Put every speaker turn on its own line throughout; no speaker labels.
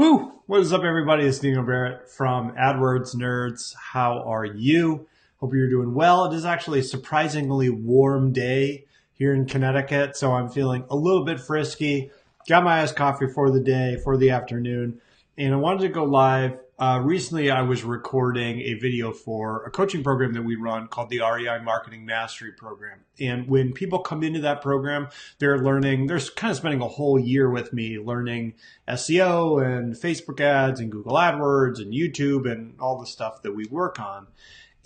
Woo! What is up, everybody? It's Dino Barrett from AdWords Nerds. How are you? Hope you're doing well. It is actually a surprisingly warm day here in Connecticut, so I'm feeling a little bit frisky. Got my iced coffee for the day, for the afternoon, and I wanted to go live. Recently, I was recording a video for a coaching program that we run called the REI Marketing Mastery Program. And when people come into that program, they're kind of spending a whole year with me learning SEO and Facebook ads and Google AdWords and YouTube and all the stuff that we work on.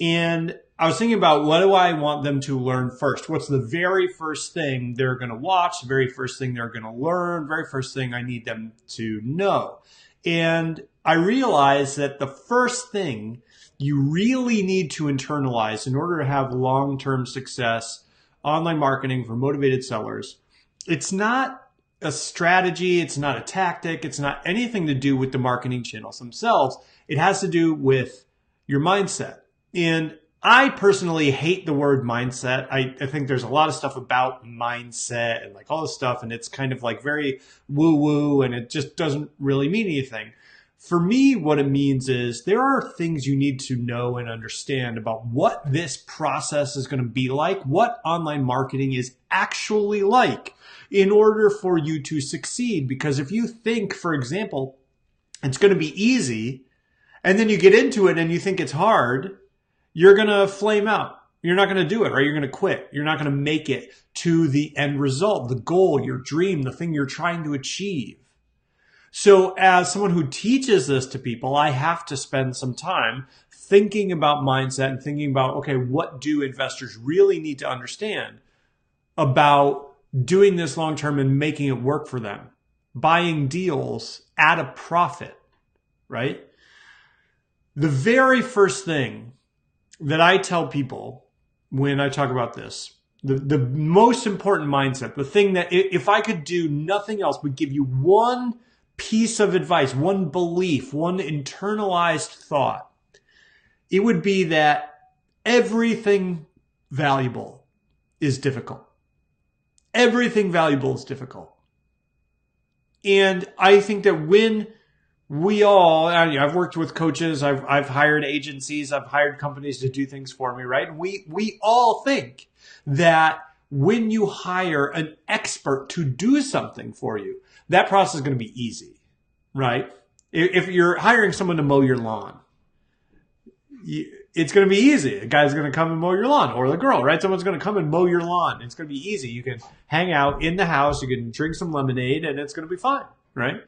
And I was thinking about, what do I want them to learn first? What's the very first thing they're going to watch, the very first thing they're going to learn, very first thing I need them to know? And I realized that the first thing you really need to internalize in order to have long-term success, online marketing for motivated sellers, it's not a strategy, it's not a tactic, it's not anything to do with the marketing channels themselves. It has to do with your mindset. And I personally hate the word mindset. I think there's a lot of stuff about mindset and like all this stuff, and it's kind of like very woo-woo, and it just doesn't really mean anything. For me, what it means is there are things you need to know and understand about what this process is going to be like, what online marketing is actually like in order for you to succeed. Because if you think, for example, it's going to be easy, and then you get into it and you think it's hard, you're going to flame out. You're not going to do it, right? You're going to quit. You're not going to make it to the end result, the goal, your dream, the thing you're trying to achieve. So as someone who teaches this to people, I have to spend some time thinking about mindset and thinking about, okay, what do investors really need to understand about doing this long-term and making it work for them? Buying deals at a profit, right? The very first thing that I tell people when I talk about this, the most important mindset, the thing that if I could do nothing else but give you one piece of advice, one belief, one internalized thought, it would be that everything valuable is difficult. Everything valuable is difficult. And I think that when I've worked with coaches, I've hired agencies, I've hired companies to do things for me, right? We all think that when you hire an expert to do something for you, that process is going to be easy, right? If you're hiring someone to mow your lawn, it's going to be easy. A guy's going to come and mow your lawn, or the girl, right? Someone's going to come and mow your lawn. It's going to be easy. You can hang out in the house, you can drink some lemonade, and it's going to be fine, right?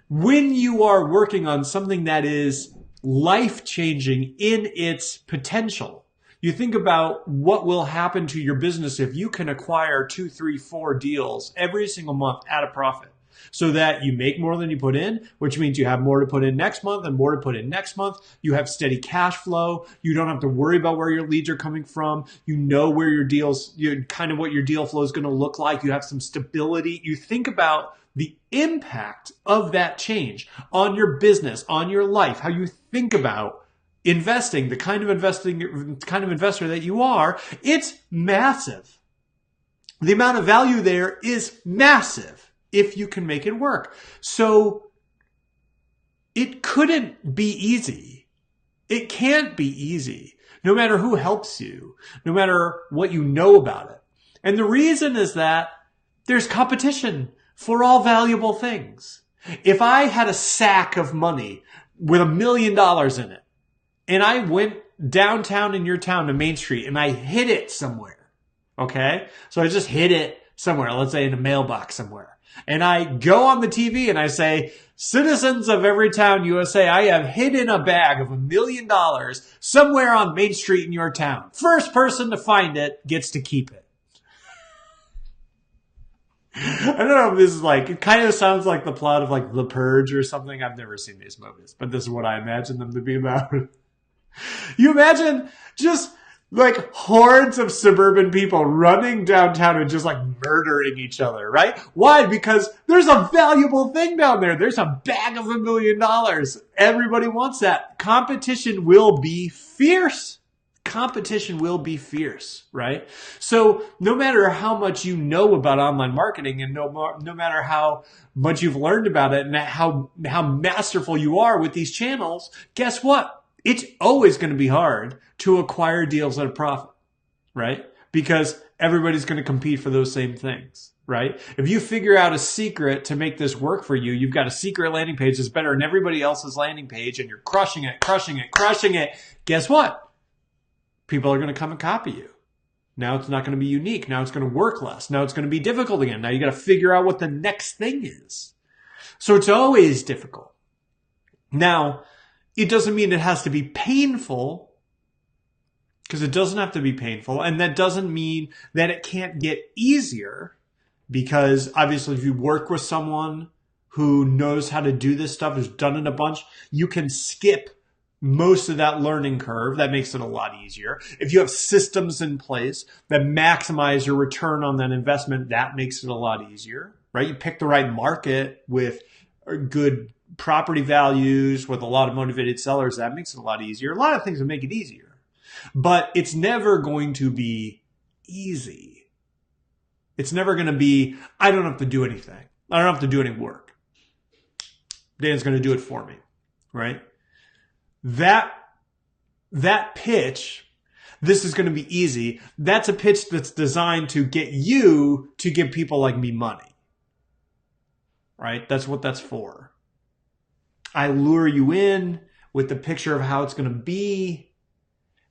When you are working on something that is life-changing in its potential, you think about what will happen to your business if you can acquire 2, 3, 4 deals every single month at a profit, so that you make more than you put in, which means you have more to put in next month and more to put in next month. You have steady cash flow. You don't have to worry about where your leads are coming from. You know where your deals, kind of what your deal flow is going to look like. You have some stability. You think about the impact of that change on your business, on your life, how you think about investing, the kind of investor that you are. It's massive. The amount of value there is massive if you can make it work. So it couldn't be easy. It can't be easy, no matter who helps you, no matter what you know about it. And the reason is that there's competition for all valuable things. If I had a sack of money with $1 million in it, and I went downtown in your town to Main Street and I hid it somewhere, okay? So I just hid it somewhere, let's say in a mailbox somewhere. And I go on the TV and I say, citizens of every town, USA, I have hidden a bag of $1 million somewhere on Main Street in your town. First person to find it gets to keep it. I don't know if this is like, it kind of sounds like the plot of like The Purge or something. I've never seen these movies, but this is what I imagine them to be about. You imagine just like hordes of suburban people running downtown and just like murdering each other, right? Why? Because there's a valuable thing down there. There's a bag of $1 million. Everybody wants that. Competition will be fierce. competition will be fierce, right? So no matter how much you know about online marketing and no matter how much you've learned about it and how masterful you are with these channels, guess what? It's always going to be hard to acquire deals at a profit, right? Because everybody's going to compete for those same things, right? If you figure out a secret to make this work for you, you've got a secret landing page that's better than everybody else's landing page and you're crushing it, guess what? People are going to come and copy you. Now it's not going to be unique. Now it's going to work less. Now it's going to be difficult again. Now you got to figure out what the next thing is. So it's always difficult. Now, it doesn't mean it has to be painful, because it doesn't have to be painful. And that doesn't mean that it can't get easier, because obviously if you work with someone who knows how to do this stuff, who's done it a bunch, you can skip most of that learning curve. That makes it a lot easier. If you have systems in place that maximize your return on that investment, that makes it a lot easier, right? You pick the right market with good property values, with a lot of motivated sellers, that makes it a lot easier. A lot of things will make it easier. But it's never going to be easy. It's never going to be, I don't have to do anything. I don't have to do any work. Dan's going to do it for me, right? That pitch, this is going to be easy. That's a pitch that's designed to get you to give people like me money, right? That's what that's for. I lure you in with the picture of how it's going to be,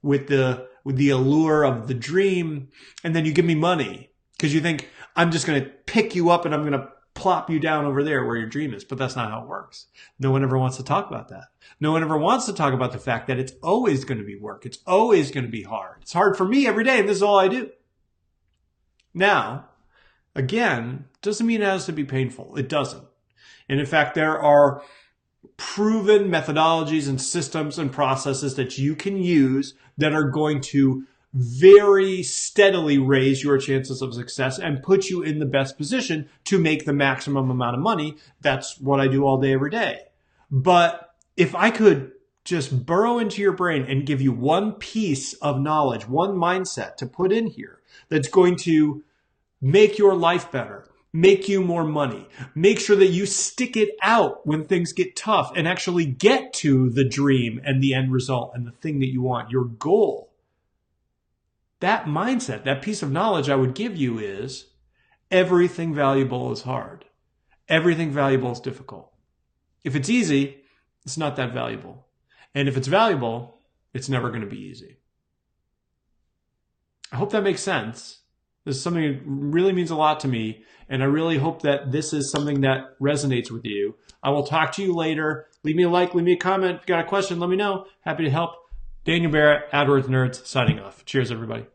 with the allure of the dream, and then you give me money because you think I'm just going to pick you up and I'm going to plop you down over there where your dream is. But that's not how it works. No one ever wants to talk about that. No one ever wants to talk about the fact that it's always going to be work. It's always going to be hard. It's hard for me every day, and this is all I do. Now, again, doesn't mean it has to be painful. It doesn't. And in fact, there are proven methodologies and systems and processes that you can use that are going to very steadily raise your chances of success and put you in the best position to make the maximum amount of money. That's what I do all day, every day. But if I could just burrow into your brain and give you one piece of knowledge, one mindset to put in here that's going to make your life better, make you more money, make sure that you stick it out when things get tough and actually get to the dream and the end result and the thing that you want, your goal. That mindset, that piece of knowledge I would give you is everything valuable is hard. Everything valuable is difficult. If it's easy, it's not that valuable. And if it's valuable, it's never going to be easy. I hope that makes sense. This is something that really means a lot to me, and I really hope that this is something that resonates with you. I will talk to you later. Leave me a like, leave me a comment. If you got a question, let me know. Happy to help. Daniel Barrett, AdWords Nerds, signing off. Cheers, everybody.